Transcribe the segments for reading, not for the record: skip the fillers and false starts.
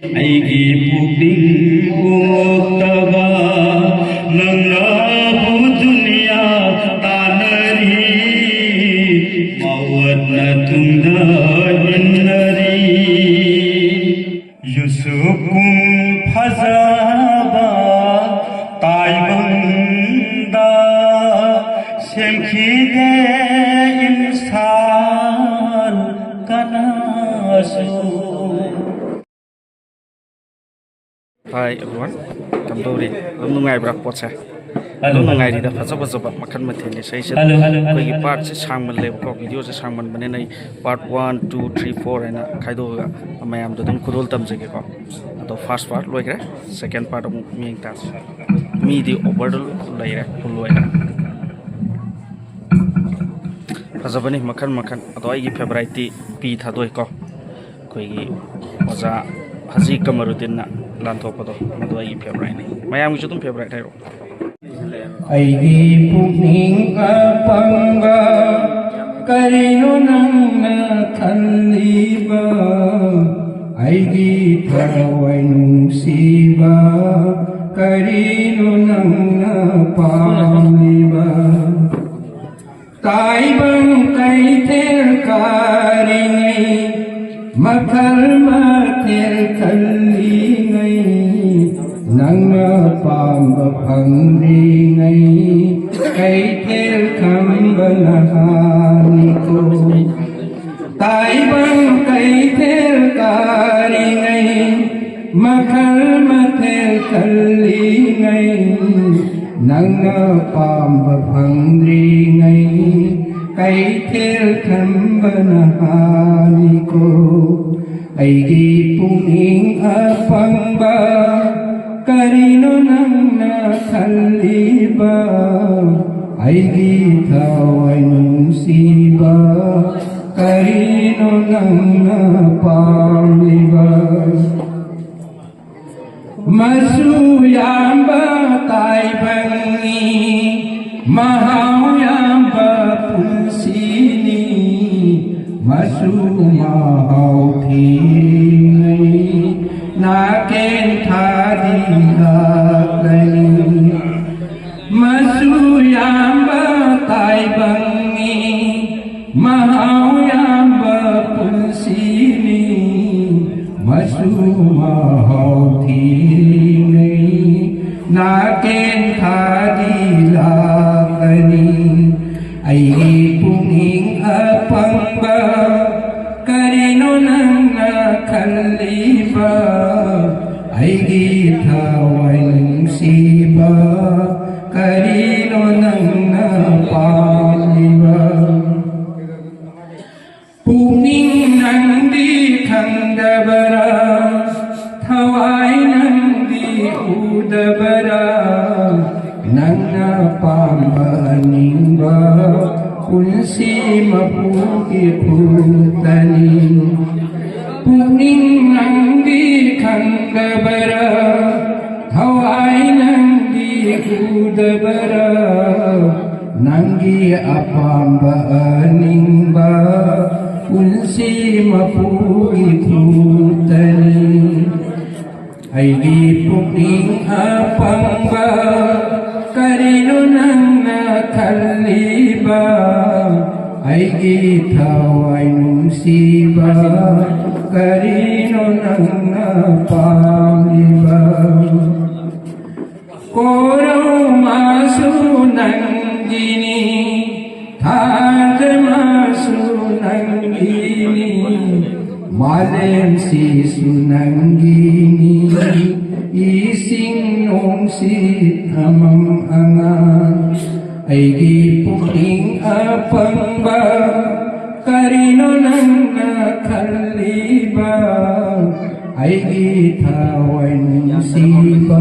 ꯑꯩꯒꯤ ꯄꯨꯛꯅꯤꯡ ꯄꯣꯛꯇꯕ ꯅꯪꯅꯕꯨ ꯗꯨꯅꯤꯌꯥ ꯇꯥꯟꯅꯔꯤ ꯃꯋꯠꯅ ꯇꯨꯡꯗ ꯏꯟꯅꯔꯤ ꯌꯨꯁꯨꯞꯀꯨꯝ ꯐꯖꯕ ꯇꯥꯏꯕꯪꯗ ꯁꯦꯝꯈꯤꯗꯦ ꯏꯟꯁꯥꯟ ꯀꯅꯥꯁꯨ. Hi everyone, kamdori adum nungaibra potse adum nungairida faja faja makhan matheli sai se koi gi part se sangman le ko video se sangman bane nai part 1 2 3 4 aina khaido ga mayam dum khudol tam jege ko to first part loigre second part amu ming ta mi di overdol laire full loira faja bani makhan to ai gi favorite pi thadoi ko koi gi oja Haji Kamarudin na Lantopodo, Madway February. Mayam Judum February. Aigi puning apanga karino nang thaliba Aigi thawai nung siba karino nang pamliba Tai bang kai ter karingai Mathal mathil khalli ngai Nangna pamba phangri ngai Kai thil khamba nahani ko Tai bang kai thil kari ngai Mathal mathil khalli ngai Nangna pamba phangri ngai Kai thil khamba nahani ko Aigi puning apangba karino nangna thaliba Aigi thawai nungsiba karino nangna pamliba Masu yamba tai bangi mahau yamba pusini Masu mahau thini naken thadi lakani Masu yamba tai bangi mahau yamba pusini Masu mahau thini naken thadi lakani Aigi puning apangba karino nangna khaliba Aigi thawai nungsiba karino nangna pamliba Puning nangdi khandabara thawai nangdi udabara Nangna pamba nimba Kunsi mapuki putani Puning nangdi khandabara Thawai nangdi udabara Nanggi apamba nimba Kunsi mapuki putani Aigi puning apamba karino nangna thaliba Aigi thawai nungsiba karino nangna pamliba Korau masu nanggini thad masu nanggini Malem sisu nanggini Ising nung sit amam angan Aigi puking apangba Karino nangna khaliba Aigi thawai nungsiba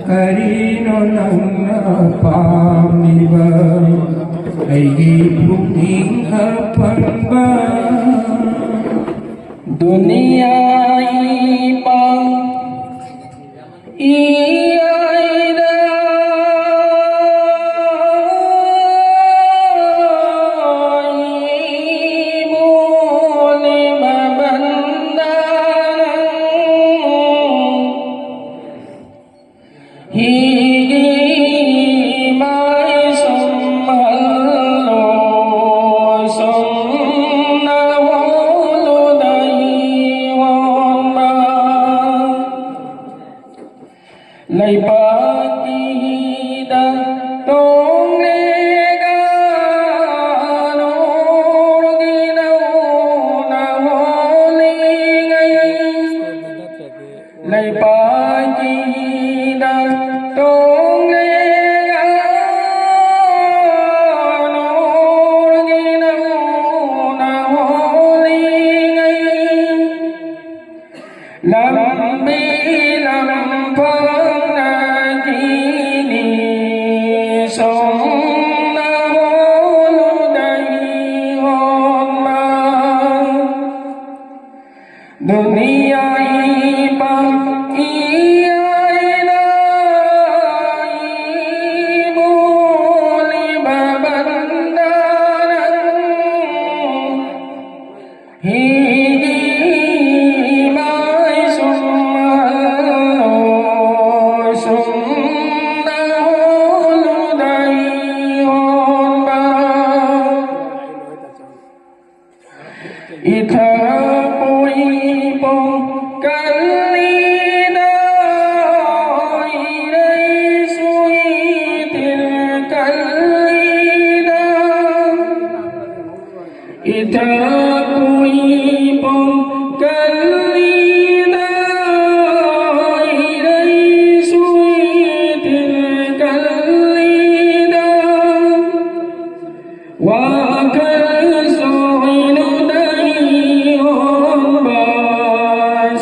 Karino nangna pamliba Aigi puking apangba Dunia ipang iyaida imuli mabanda higi mai sum hallo sum na holo dai hon ma lai pa ki da tong le ga no gi na na ho li ngai lai pa ki da tong le ga no gi na na ho li ngai lam bi lam phang na ki ni song na ho lu dai hon ma dunia ipa iai na imuli babandaran higi mai sum hallo sum na holo dai hon ba itha poi bong kalina irai sui til kalina itha poi bong kalina irai sui til kalina wa kal soinu dai hon ba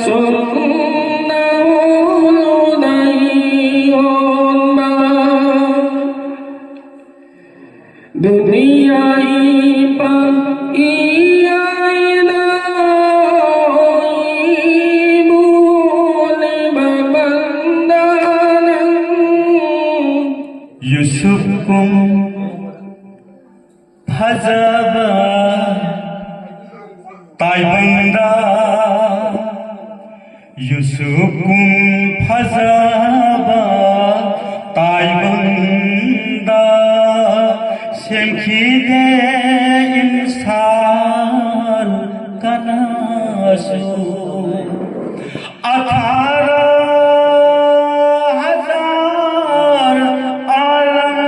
sum na holo dai hon ba dunia ipa iai na imuli babandaran Yusuf kum fazaba taibanda Yusuf kum fazaba taibanda semkide insan kanasu 18,000 alam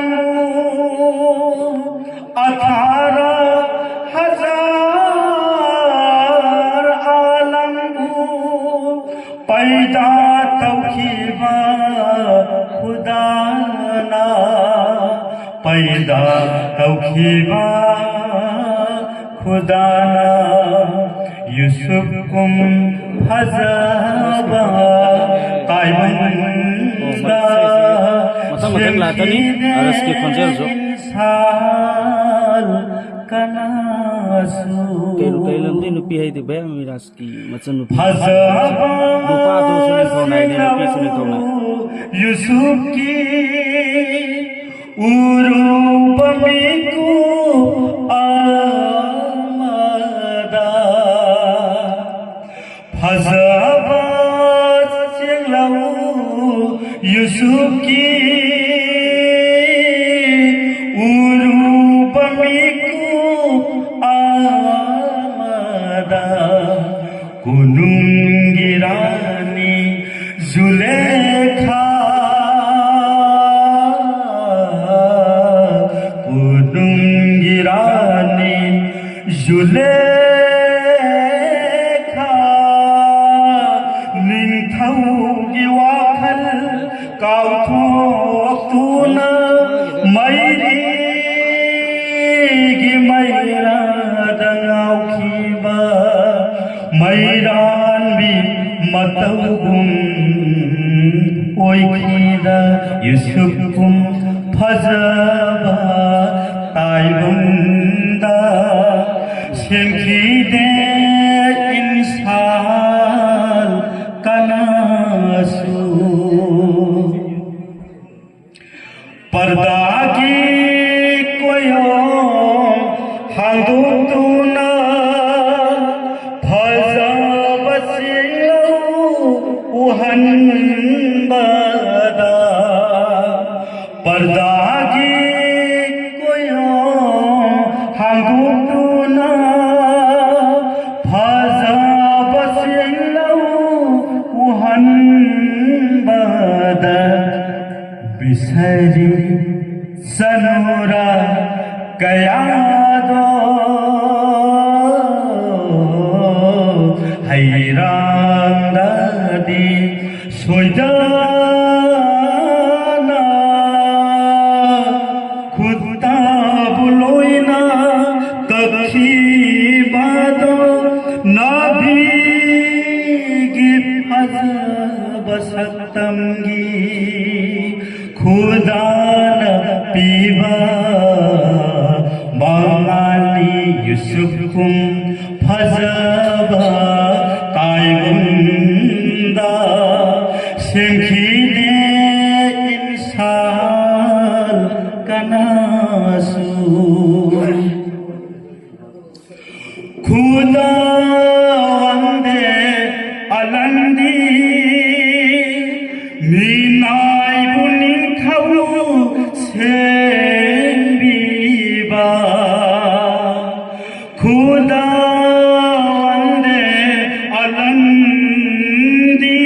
18,000 alam पैदा तौखीबा खुदा ना पैदा तौखीबा खुदा ना यूसुफ कुम फजबा ताइबंदा matang lata ni aras ke konjel zo इंसान Kanasu kailu kailam ni nupi hai di bayam miras ki macam nupi फजबा lupa tu suni thona ini nupi suni thona Yusuf की उरूपमिku amada फजबा चेंगलाउ Yusuf की उरूपमिku amada kunungirani Zulekha kunungirani Zulekha ninthaugi wakhal kauthokhtuna mairigi maira dangaukiba mairan bi matawgum oikida Yusuf kum fazaba taibunda semkide insan kanasu पर्दा की कोयो हांदुतुना फजा बसिलो उहन बदा पर्दा की कोयो हांगुटुना फजाबसिंगौ उहनबदा बिसरी सनोरा कयादो हैरांदादी सोयदाना खुदा बुलोइना तखी बादो नाभिगी फजबसतमगी खुदा पीबा बांगाली यूसुफकुम फजबा ताइबुंदा सेंखिने इंसान कनासु खुदा वंदे अलंदी मीनाय बुनी खाऊ सेंबीबा खुदा वंदे अलंदी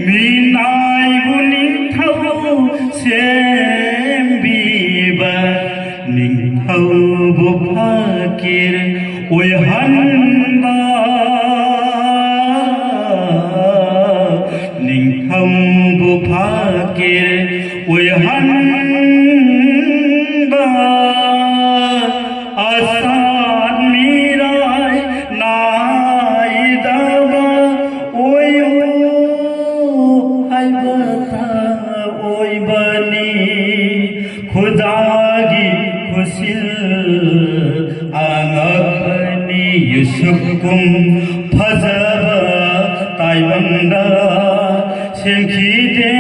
मीनाय बुनी खाऊ सेंबीबा निंखाऊ बुफाकिर ओयहनबा बुफाकिर ओयहनबा आसान मीराय नाइदाबा ओयो हायबता ओयबनी खुदागी खुशिल आंगपनी यूसुफकुम फजबा ताइबंदा सेंखिदे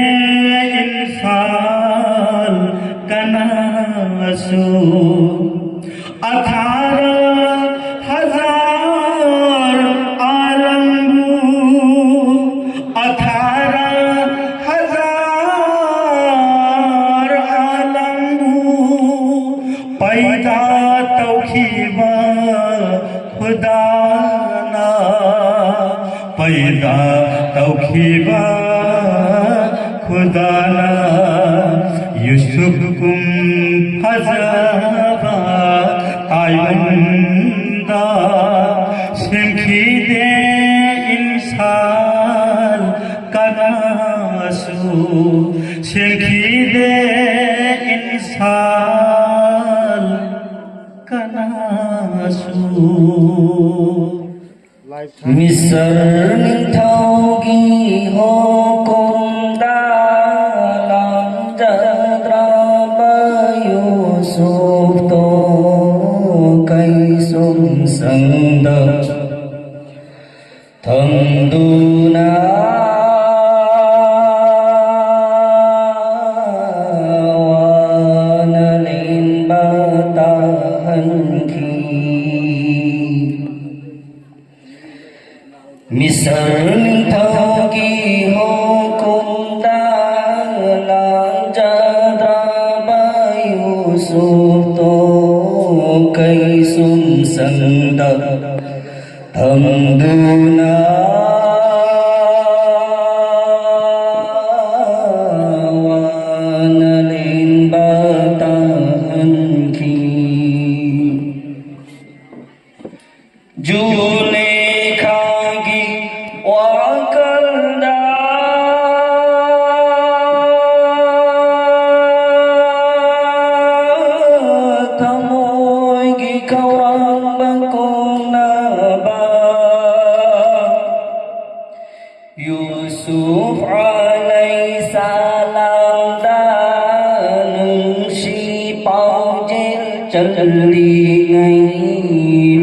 इंसान कनासु 18,000 आलमू 18,000 आलमू पैदा तौखीबा खुदा ना पैदा तौखीबा खुदाना यूसुफकुम फजबा ताइबंदा सेंखिदे इंसान कनासु सेंखिदे इंसान कनासु मिसर निंथौगी हो कुंदा लाम जद्राबा यूसुफ तो कैसुम संद थमदुना वानलिन बताहनकी मिसर निंथौगी हो कुंदा लाम जद्राबा यूसुफ तो कैसुम संद थमदुना वानलिन बताहनकी जुलेखागी वाकंदा tamoygi kaurang bangkunaba Yusuf alaihi salam dan si pao jil chali ngai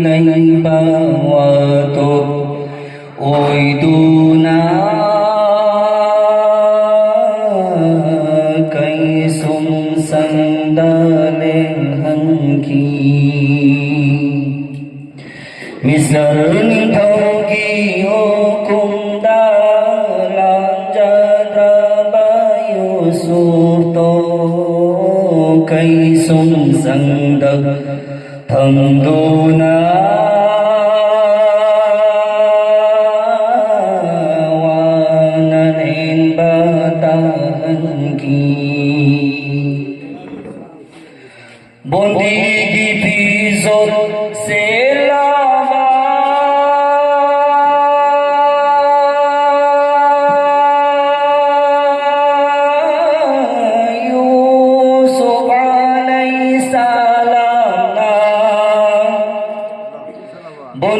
lai bawa to oi duna kai sum sandale hangki misal thaugi hukum dalam jadra bayu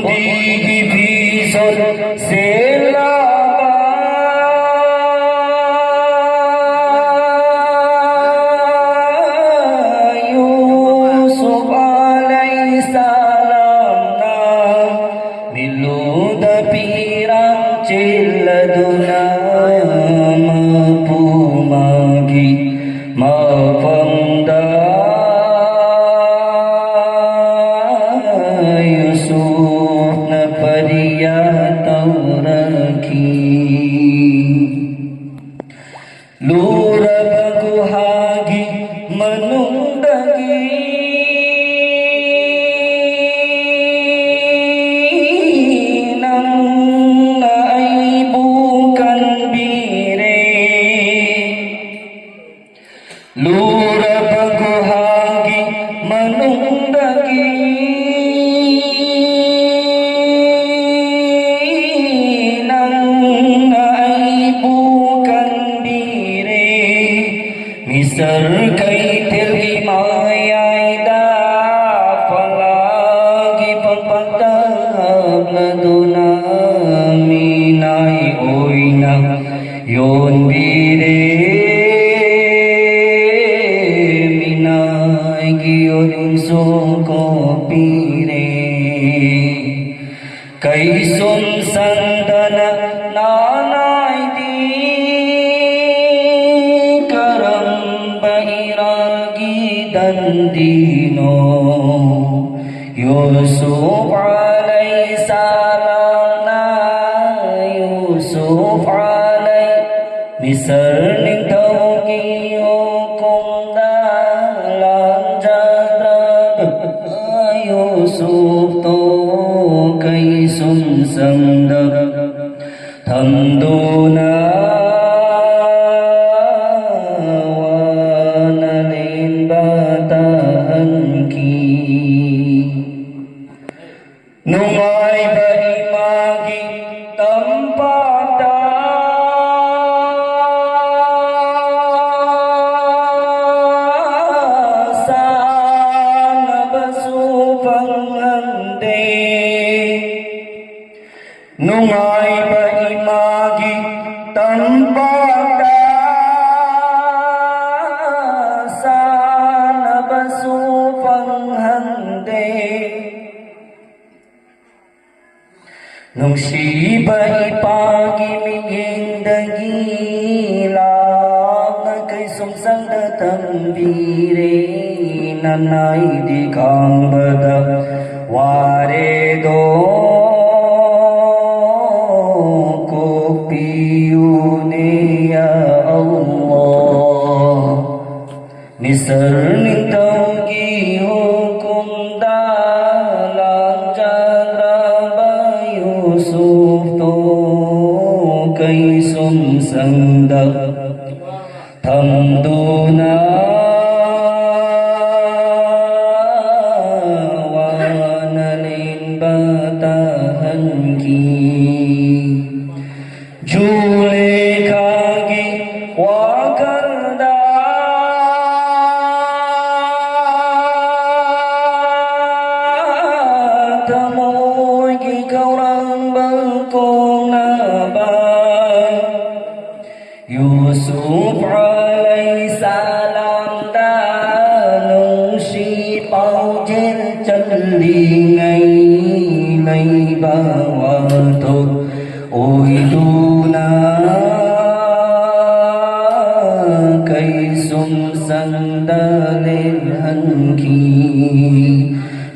Ondi Bison Selaba Yusuf alaihi salam na miluda pirang ciladuna mapumagi mapamda Yusuf na pariya tauraki lura baguhagi manundagi nang naibukan bire lura baguhagi manundagi nang naibukan bire misal kay tilhimayay da palagi pagpagdab na dunamin ay oy na yon bire minay giyon soko pire kay sandana nanay di iragi dandino Yusuf alaihi salam na Yusuf alaihi misal ning tawgi hukum dalam jadrab Yusuf to kay sumsandab thamduna Nungay baimagi tampata sana basupang hande Nungay baimagi tampata sana basupang hande Nung siba'y pagimiging dagilang kay sumsang datambire nanay di kang baga waredo kopiyune ya Allah nisar ning tawgi hukum dalang Yusuf to kay sumsangda thamduna wanalin batahan ki jule kagi wakanda tamoy gikaurang bangkong nabay Yusuf alaihi salam danong sipaw jil chalingay lay bawato oy duna kay sumsang dalilhan ki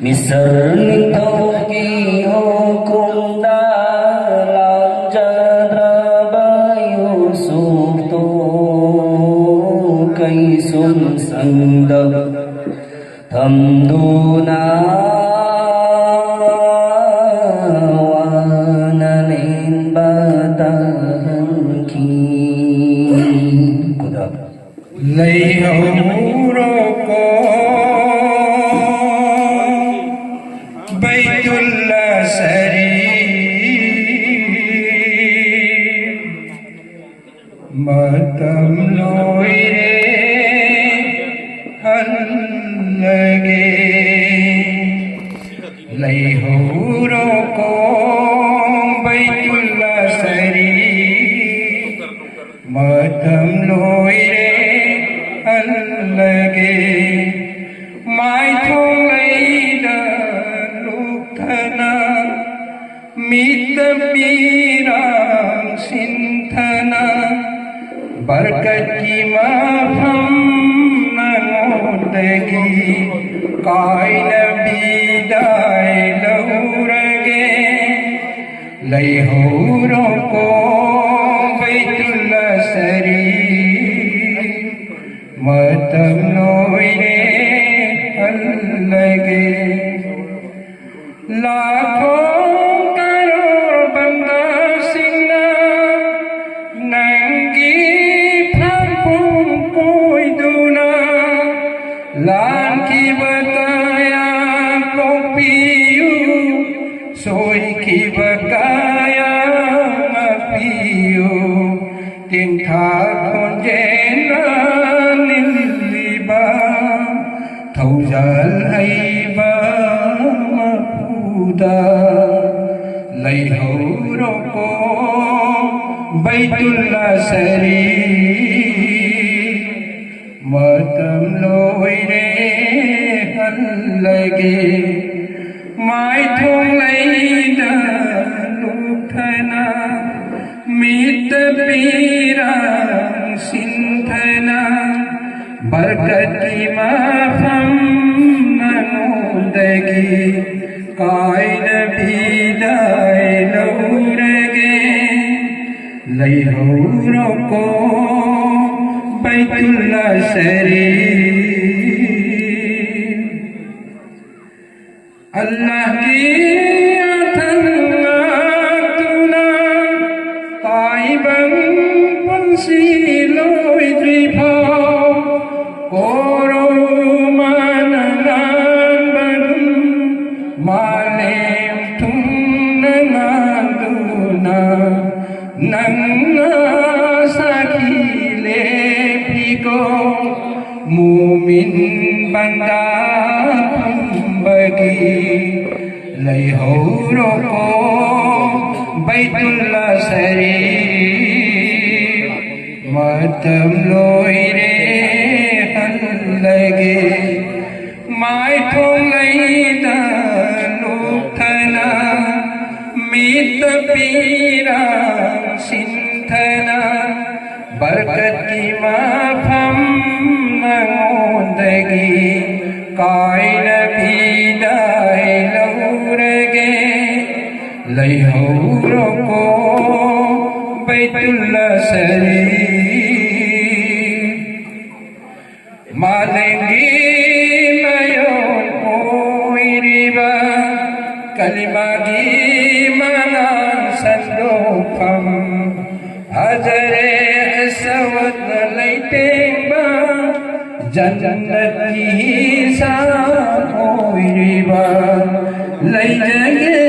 misal ning tawgi hukum dalang jadraba Yusuf to kay sumsang thamduna wanalin batahan ki Layhawroko Baitullah Sarif Matam loire hallage Layhawroko matam loire allage mai thong leida lukthana mit pirang sinthana barkat ki mafam nanodagi kaina bidai laurage lay horo ko baitullah sari matam loire allage lakhon karor banda singna nangi phapum koi duna lan ki bataya ko piu soi ki bakaya piu ting tha khon jena niliba thau jal hai ba mapuda lai ho ro ko baitullah sari matam loire allage mai thong leida lukthana mit pirang sinthana barkat ki mafam nanodagi kaina bidai laurage lay horo ko baitullah sari Allah ki athangatuna taibang pansiloi dripho koro mananan badum malem tunangaduna nanga sakile piko mumin banda bagi lay horo ko baitullah sari matam loire allage mai thong leida lukthana mit pirang sinthana barkat ki mafam nangodagi kaina bidai laurage lay horo ko baitullah sari malengi mayon oiriba kalimagi manang sandopam ajare aswad laiteba jannat ki sa oiriba lay jage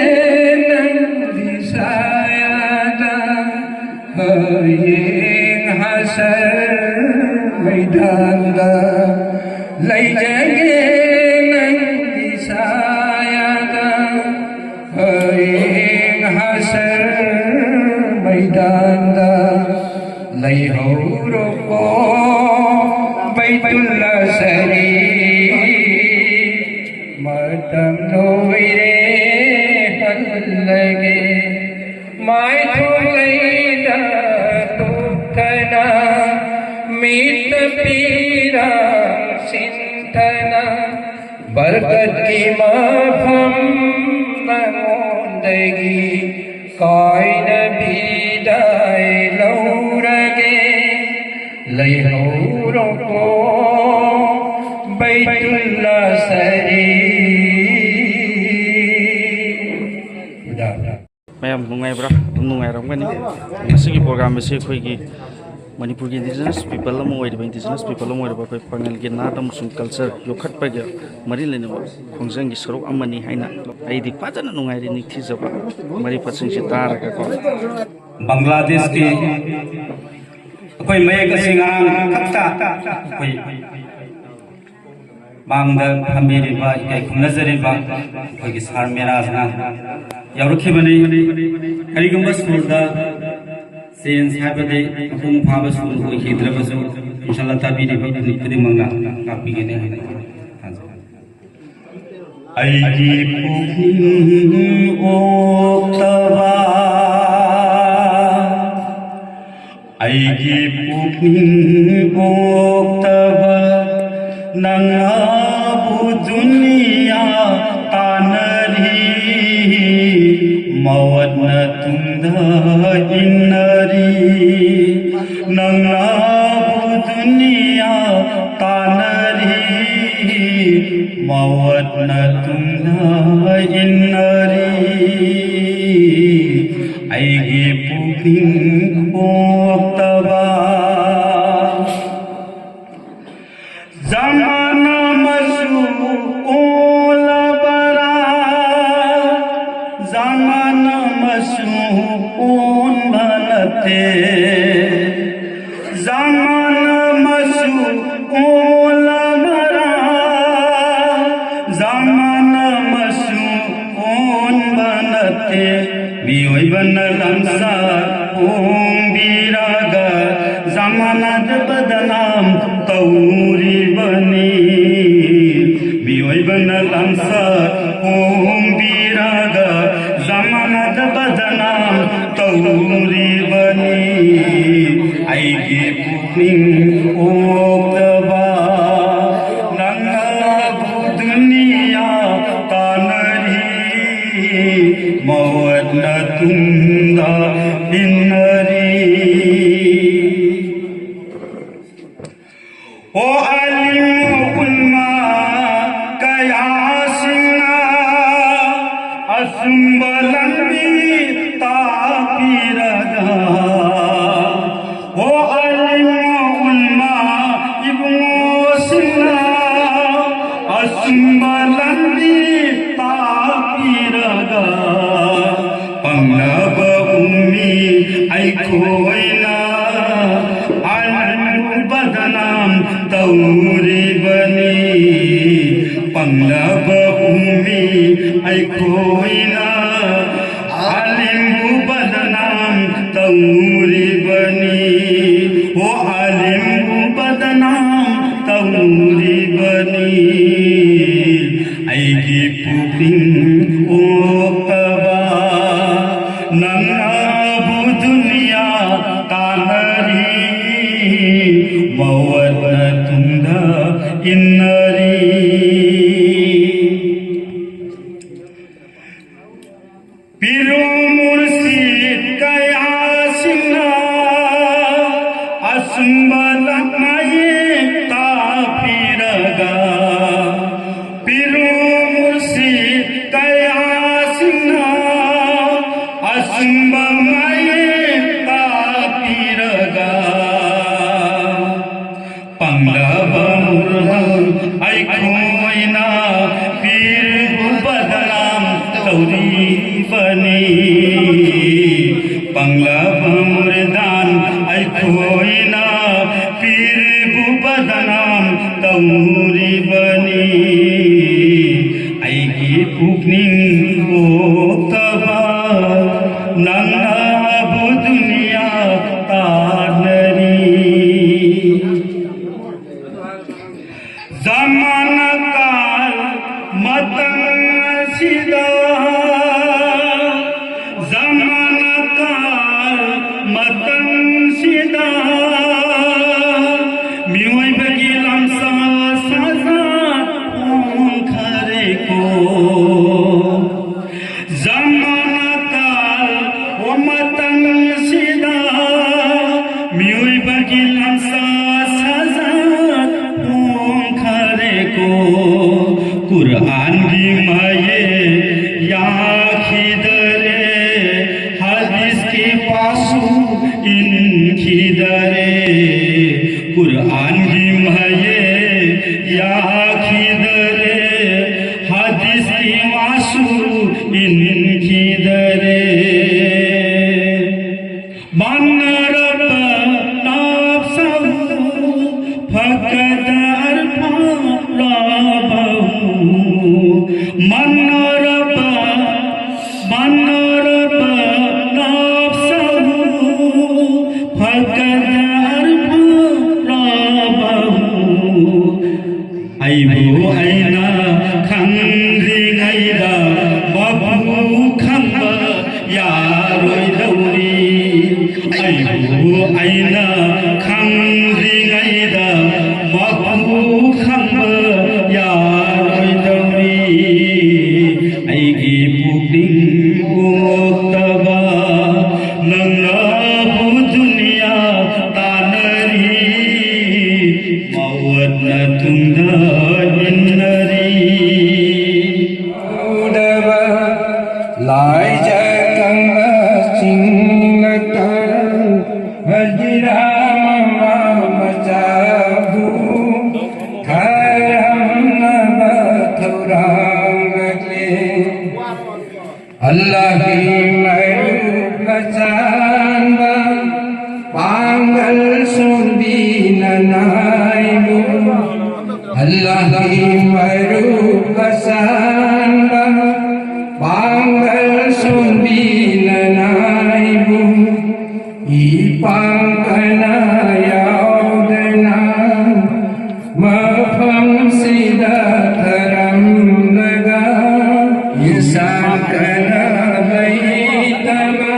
nang disayada hayeng hasar maidanda lay jage nang disayada hayeng hasar maidanda lay horo ko baitullah sari matam loire allage mai thong leida lukthana mit pirang sinthana barkat ki mafam nangodagi kaina bidai laurage lay horo ko baitullah sari mayam nungaibra nungairamgani ngasigi program ase khoigi Manipur ki indigenous people among indigenous people among koi pangal ki nat amsung culture yokhat pa ge mari lene khongjang gi sarok amani haina ai di pajana nungai ri nikthi jaba mari pasing si tar ka ko Bangladesh ki koi mayek singang khapta koi bangda phamiri ba kai khumnazari ba koi ki sar mera jana yaurukhi bani karigamba surda change हाबदे मपुंग फाबा सुरु ओइखिद्रबसु इंशाल्लाह ताबिरिबा खुदिखुदि मंगा कापिगेने हाय आइगी पुखिं ओक्तबा आइगी पुखिं ओक्तबा नंगाबु दुनिया तानरी मवद्न तुंदा इन्नरी नंगाबु दुनिया तानरी मवद्न तुंदा इन्नरी आइगी पुखिं ओक्तबा जमाना मसू ओला बरा जमाना मसू ओन बनते जमाना मसू ओला बरा जमाना मसू ओन बनते बियोई बन लंसार ओम बिरागा जमाना बदनाम तौरी बनी बियोई बन लंसार ओम बिरागा जमाना बदनाम तौरी बनी आइगे पुखिं ओक्तबा नंगाबु दुनिया तानरी मवद्न तुंदा इन्नरी ओ अलिम उल्मा कयासिना असुंबलंबी तापीरगा ओ अलिम उल्मा इब्नोसिना असुंबलंबी तापीरगा पंगब उम्मी आइखोइना बदनाम तौरी बनी पंगब उम्मी आइखोइना आलिम बदनाम तौरी बनी ओ आलिम बदनाम तौरी बनी आइगी पुखिं ओक्तबा नंगाबु दुनिया तानरी मवद्न तुंदा इन्नरी पिरो मुर्शिद कयासिना असुंबलमाये तापीरगा पिरो मुर्शिद कयासिना असुंबलमाये तापीरगा पंगब मुरहन आइखोइना पीर बदनाम तौरी बनी पंगब मुरदान आइखोइना पीर बदनाम तौरी बनी आइगी पुखिं ओक्तबा नंगाबु दुनिया तानरी जमाना काल मतंग सिदा जमाना काल मतंग सिदा मियोई बगी लंसा सजा खरे को जमाना काल वो मतंग सिदा मियोई बगी लंसा सजा कुरान की माये या खिदरे हदीस के पासू इन खिदरे कुरान की माये या खिदरे हदीस के पासू इन खिदरे मनर ताप सब फकदार मनर ताप सब aina khangringaida mapu khangba yaroi dauri aigi pukding uktaba nangna bu dunia tanari mawatna tungda innari lại cha căng sinh ta hajira mama macha bu tharam ba thurang le Allah ki maru bacan ba pangal sumbi nanai bu Allah ki maru bacan ba pangal sumbi nanai bu ipang kana yaudana mafam sida tharam laga insan kana baitama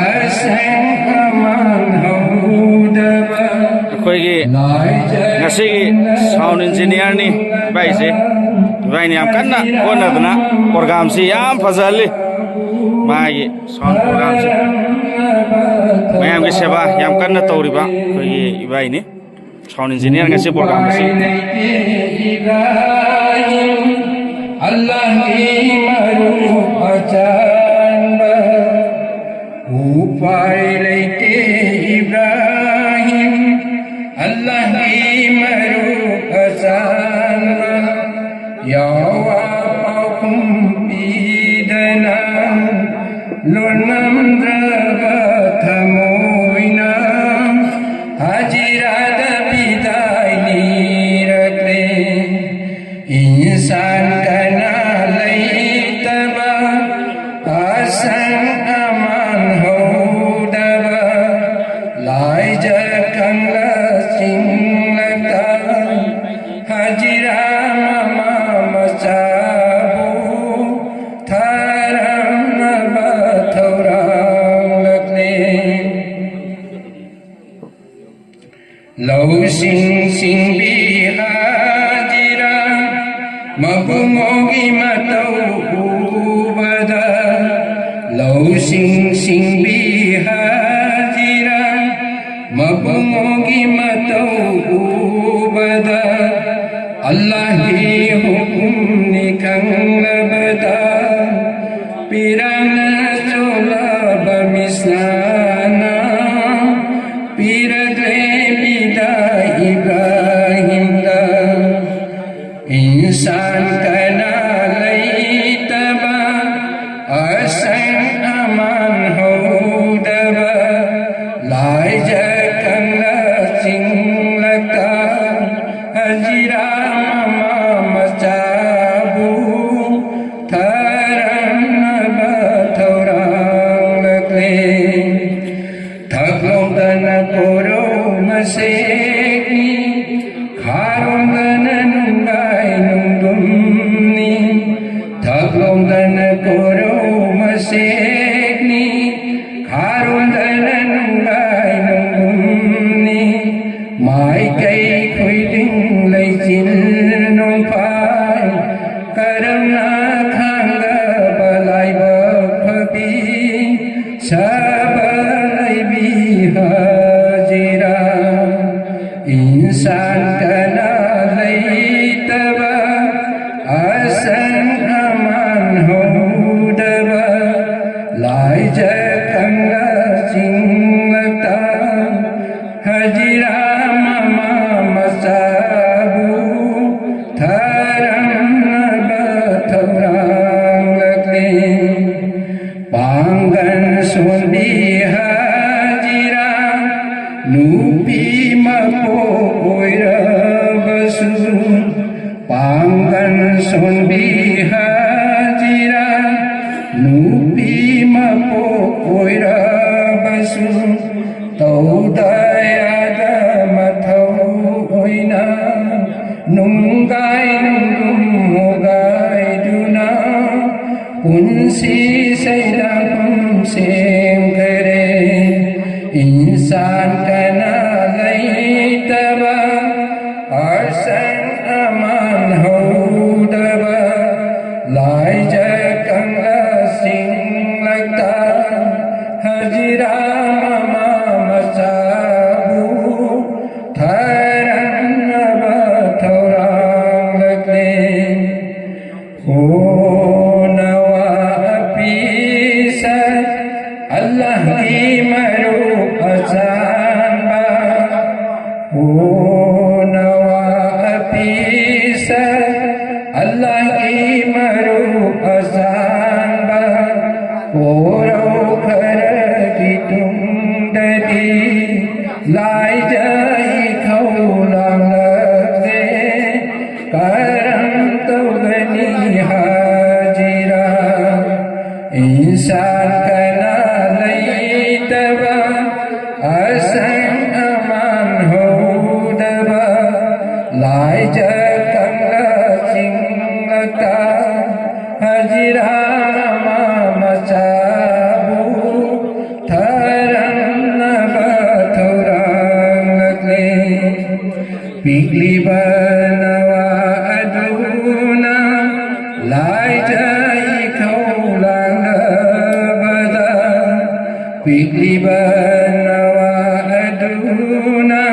asang aman haudaba ꯑꯩꯈꯣꯏꯒꯤ ꯉꯁꯤꯒꯤ sound ꯏꯟꯖꯤꯅꯤꯌꯔꯅꯤ ꯚꯥꯏꯁꯦ ꯚꯥꯏꯅ ꯌꯥꯝ ꯀꯟꯅ ꯍꯣꯠꯅꯗꯅ ꯄ꯭ꯔꯣꯒ꯭ꯔꯥꯝꯁꯤ ꯌꯥꯝ ꯐꯖꯍꯜꯂꯤ ꯃꯥꯒꯤ sound ꯄ꯭ꯔꯣꯒ꯭ꯔꯥꯝꯁꯤ ꯃꯌꯥꯝꯒꯤ ꯁꯦꯕꯥ ꯌꯥꯝ ꯀꯟꯅ ꯇꯧꯔꯤꯕ ꯑꯩꯈꯣꯏꯒꯤ ꯏꯕꯥꯏꯅꯤ ꯁꯥꯎꯟ ꯏꯟꯖꯤꯅꯤꯌꯔꯉꯁꯤ ꯄ꯭ꯔꯣꯒ꯭ꯔꯥꯝ ꯑꯁꯤ Upai leite Ibrahim Allah ki maru asan ya wa kum bidana lunam draga thamoina hajira da bidai ni rakle insan kana leitaba asan aman hodaba lai jakang la singlata hajira mama masabu tharam ba thorang lakle lau sing sing bi hajira mabungogi matau bada lau sing sing bi hajira mabungogi matau bada Allah hi hukum nikang labada pirang sola bamislana piragle bida Ibrahim da insan kana laitaba asang aman hodaba lai jakang la singlata hajira mama masabu tharam ba thorang lakle thaklong dana koro masekni kharong dana nungai nungdumni thaklong dana koro masekni kharong dana nungai nungdumni mai kai khoiding lai chin nong phai karamna khanga balai ba phabi sabalai bi hajira insan kana laitaba asan aman hodaba lai jakang la singlata hajira mama masabu tharam ba thorang lakle pangan sumbi hajira nupi mapo oira basu pangan sumbi hajira nupi mapo oira basu taudaya da mathau oina nungai nungum mogai duna punsi saila pum sem kare इंसान कना लैतबा अर्सन अमान होदबा लाय जकंग सिंह लगता Hazira mama मचाबू थरन बथौरांग लगले हो नवा पीसा अल्लाह की मरू अजान बा हो नवा पीसा अल्लाह की मरू अजान बा ओरो खर की तुम ददी लाई जाई खौलांग दे करम तो गनी हाजिरा इंसान कना लैतबा असन अमान होदबा लाय जकंग सिंगता हजिरा मचाबू थरन बथौरांग लगले पिघली बनवा अदूना लाय जाई खौलांग बदा पिघली बनवा अदूना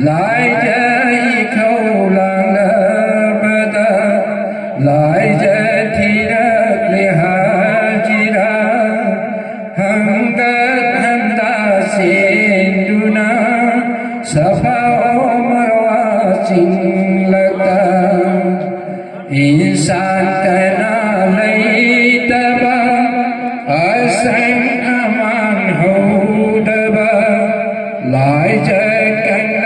लाय जाई खौलांग बदा लाय जथिरक ले हाजिरा हंगत हंदा सेंदुना सफा मरवा सिंह लगता इंसान कना लैतबा असन अमान होदबा लाय जकंग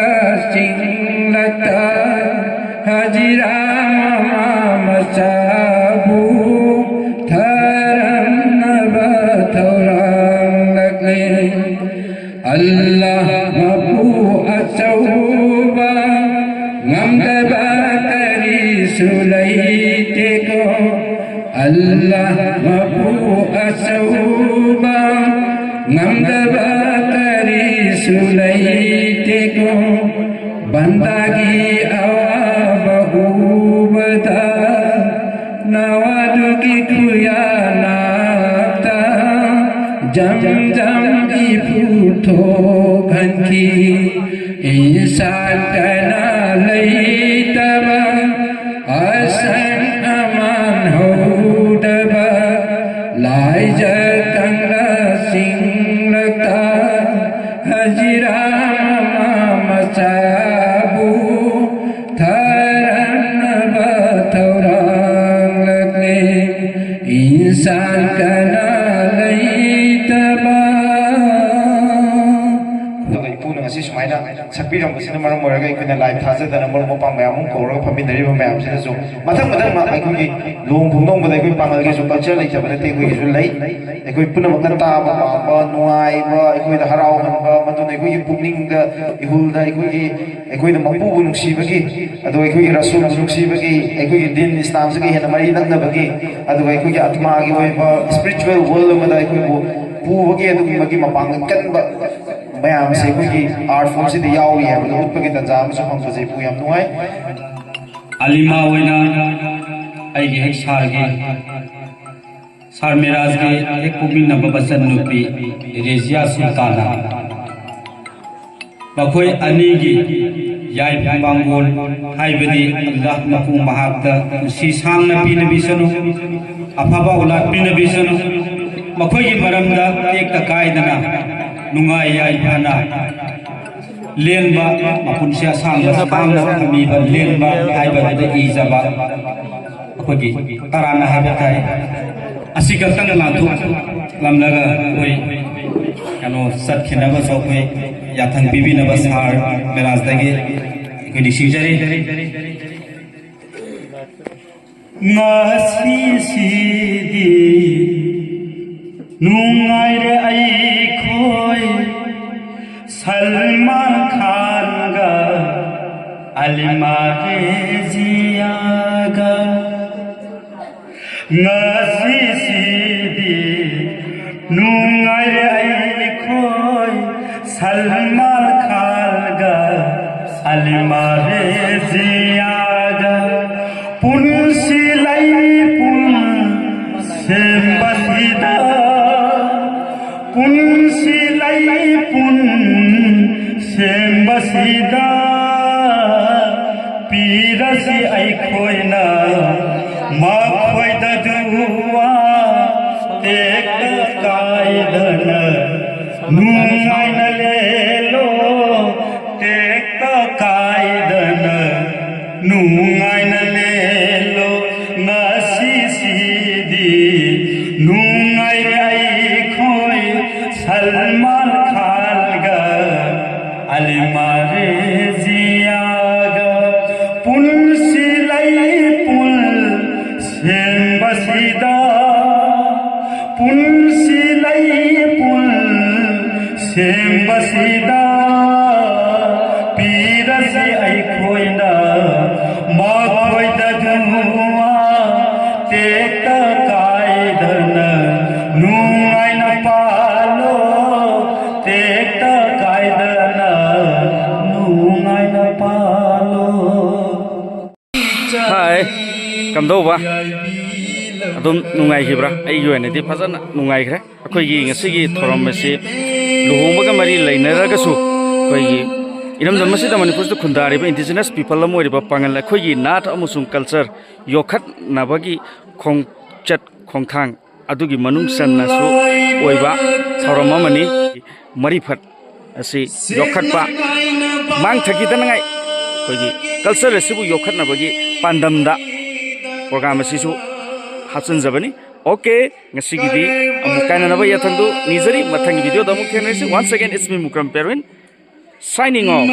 सिंह लगता हजिरा ममा मचाबू थरन बथौरांग लगले अल्लाह मबू अचौबा ngамdaba kari sulaite ko Allah mabu asauba ngамdaba kari sulaite ko bandagi awa bahubada nawadu ki kuya nakta jam jam ki putho ghanki इंसान कना लैतबा असन अमान होदबा लाय जकंग सिंह लगता हजिरा ममा मचाबू थरन बथौरांग लगले इंसान कना लैतबा सुमाइना सक्पीरमबसिना मरम ओरगा इखुना लाइव थाजदना मरम मपांग मयाम कौरगा फमिनरिबा मयाम सिनसु मथंग मथंग मा इखुगी लोंग भुंगोंग बदा इखुई पांगल के सु कल्चर लै जबना ते इखुई सु लै इखुई पुना मकन ताबा बा नुआई बा इखुई दा हराव हनबा मदुन इखुई पुनिंग दा इहुल दा इखुई दा मपु बु नुक्सीबगी अदो इखुई रसूल नुक्सीबगी इखुई दिन इस्लाम से हेना मरी नंगबगी अदो इखुई आत्मा गी ओइबा स्पिरिचुअल वर्ल्ड मदा इखुई बु पुबगी अदुगी मगी मपांग कनबा मैम से आर्ट फॉर्म से उत्पगी तंजा फंगसे पूम नुआई अलीमा हेक सारगे सार मेराज के हेक पुमिनब बचन नुपी रेजिया सुल्ताना मखोय अनीगी याई बांगोल हाइबदी अल्लाह मकू महाक्ता सी सांगना पीनबिसनु अफबा उला पीनबिसनु मखोय मरमदा एक तकायदना नुंगाई याई फना लेनबा मपुनसिया सांगना सांगना फमीबा लेनबा हाइबदा इजाबा अखोगी तराना हाबताय असिका तंग लाथु लमलगा ओय कनो सत्खिनबा सोखै याथंग बिबिनबा सार मेराजदगे इखोदि सिजरे ngasi sidi nungaire ai khoi Salman Khan ga alima reziya ga ngasi sidi nungaire ai khoi Salman खालगा अलमारे जियागा पुनसिलाई पुन सेम्बसिदा पुनसिलाई पुन सेम्बसिदा पीरसी ऐखोइना मखोइदा दुवा एक कायदन नुंगाइन लेलो एक कायदन नुंगाइन लेलो नसी सीदी नुंगाइ ऐखोइ सलमान खालगा अलमारे जियागा पुनसिलाई पुल सेम्बसिदा पुनसिलाई पुल सेम्बसिदा पीरसी ऐखोइना मखोइदा दुवा तेक्ता कायदन नुंगाइन पालो तेक्ता कायदन नुंगाइन पालो हाय कमदौबा अदुम नुंगाइखिब्रा अइगी ओइनदि फजना नुंगाइख्रे अखोइगी ngasiगी thoram asi luhongbaga mari lainaragasu अखोइगी इरमदम मसिदा मणिपुरदा खुंदारिबा इंडिजिनस पीपल अमोरिबा पांगल अखोइगी नाट अमसुंग कल्चर योखत नाबगी खोंगचत खोंथांग अदुगी मनुंग सन्नासु ओइबा thoram amani marifat asi yokhатpa mang thakidanagai अखोइगी कल्चर असिबु योखतनाबगी पांडमदा प्रोग्राम असिसु हाचनजबनी ओके ngasiगidi amukainanaba yathangdu nizari mathangi video da amuk thenesi once again it's me Mukram Perwin signing off